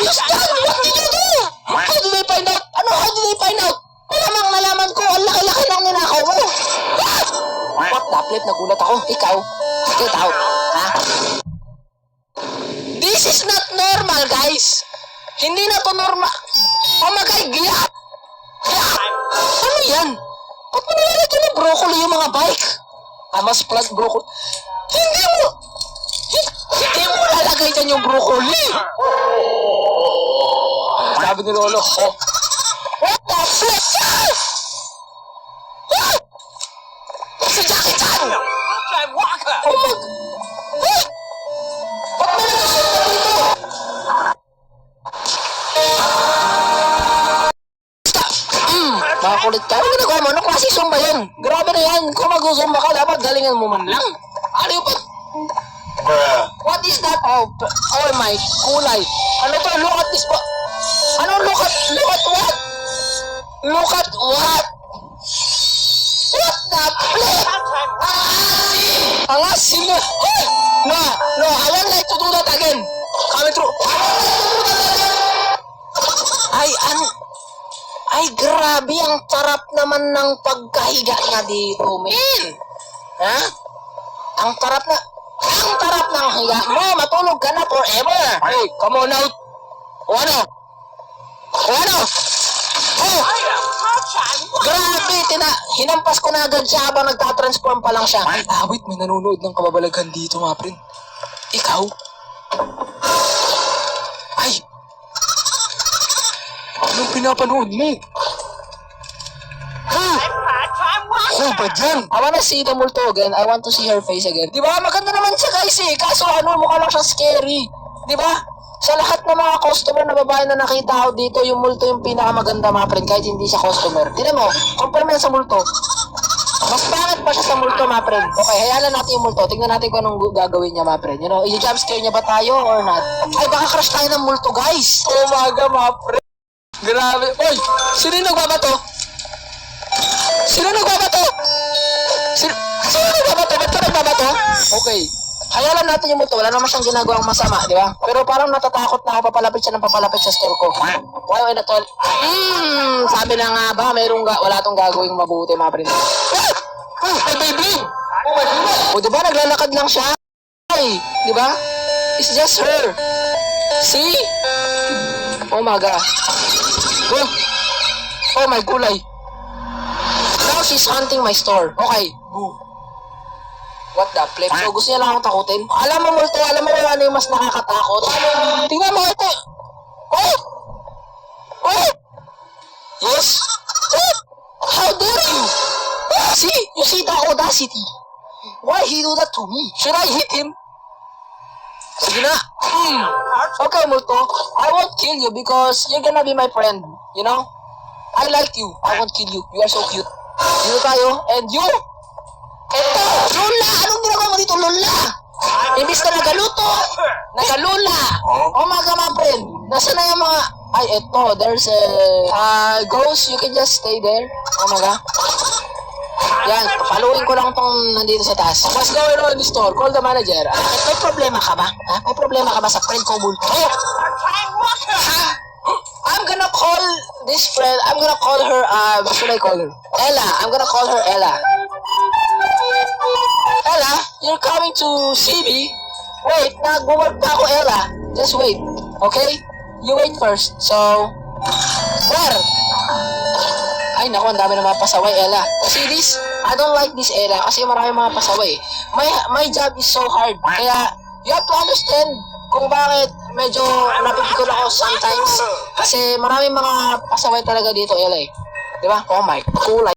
It's done! What did you do? How did they find out? Ano? How did they find out? Nalaman ko, ang laki-laki ng ninakaw mo. What the flip? Nagulat ako. Ikaw? Get out. Ha? This is not normal, guys. Hindi na to normal. Oh my God, giyak. Ano yan? Ba't mo nilalagyan ng broccoli yung mga bike? Mas plus broccoli. Hindi mo lalagay dyan yung broccoli. Sabi ni Lolo, oh. What the flip? Si Jackie Chan! Oh my... Ba't may nagsusunod dito? Makulit ka. Ano ginagawa mo? Anong klase zumba yan? Grabe na yan. Kung mag-zumba ka, dapat galingan mo man lang. Ano yung pag... What is that? Oh my kulay. Ano to? Look at this po. Ano look at what? Look at what? What the flip? Ang asin na. No, I won't like to do that again. Coming through. Ay, grabe, ang sarap naman ng pagkahiga niya dito, men. Ha? Ang sarap ng higa mo. Matulog ka na forever. Hey, come on out. O ano? Oh! Grabe, hinampas ko na agad siya habang nagtatransform pa lang siya. Ay, wait, may nanonood ng kababalaghan dito, mga friend. Ikaw? Ay! Anong pinapanood mo? Ano ba dyan? I wanna see the multo again. I want to see her face again. Diba? Maganda naman siya, guys eh. Kaso mukha lang siya scary. Diba? Sa lahat ng mga customer na babae na nakita ko dito, yung multo yung pinakamaganda, mga friend, kahit hindi siya customer. Tignan mo, compare mo yan sa multo. Mas pangit pa siya sa multo, mga friend. Okay, hayalan natin yung multo. Tignan natin kung anong gagawin niya, mga friend. You know, i-jumpscare niya ba tayo or not? Ay, baka crush tayo ng multo, guys. Umaga, mga friend. Grabe. Oy, sino yung nagbabato? Sino nagbabato? Ba't ka nagbabato? Okay. Hayalan natin yung multo. Wala naman siyang ginagawang masama, di ba? Pero parang natatakot na ako papalapit sa store ko. Why na tol? Sabi na nga ba, wala tong gagawing mabuti, mga friend. Ay, baby! O, di ba, naglalakad lang siya? Ay, di ba? It's just her. See? Oh my God. Oh my gulay. Now she's hunting my store. Okay. What the flip? So gusto niya lang akong takutin? Alam mo multo, alam mo ano yung mas nakakatakot? Tingnan mo ito. Oh! Yes? How dare you? See? You see the audacity? Why he do that to me? Should I hit him? Sige na. Okay, multo. I won't kill you because you're gonna be my friend. You know? I like you. I won't kill you. You are so cute. Dito tayo. And you? Eto! Lola! Anong ginagawa mo dito, Lola? Imbis na nagalula. Oh my God, my friend. Nasaan na yung mga... Ay, eto. There's a... ghost. You can just stay there. Oh my God. Yan, papaluin ko lang tong nandito sa taas. What's going on in the store? Call the manager. May problema ka ba? Ha? May problema ka ba sa friend ko, multo? I'm gonna call this friend. I'm gonna call her, what should I call her? Ella. I'm gonna call her Ella. Ella, you're coming to see me? Wait, nag-work pa ako, Ella. Just wait, okay? You wait first. So, where? Ay, naku, ang dami na mga pasaway, Ella. See this? I don't like this, Ella, kasi marami mga pasaway. My job is so hard. Kaya, you have to understand kung bakit medyo napipikon ako sometimes. Kasi maraming mga pasaway talaga dito, Ella. Diba? Oh my, kulay.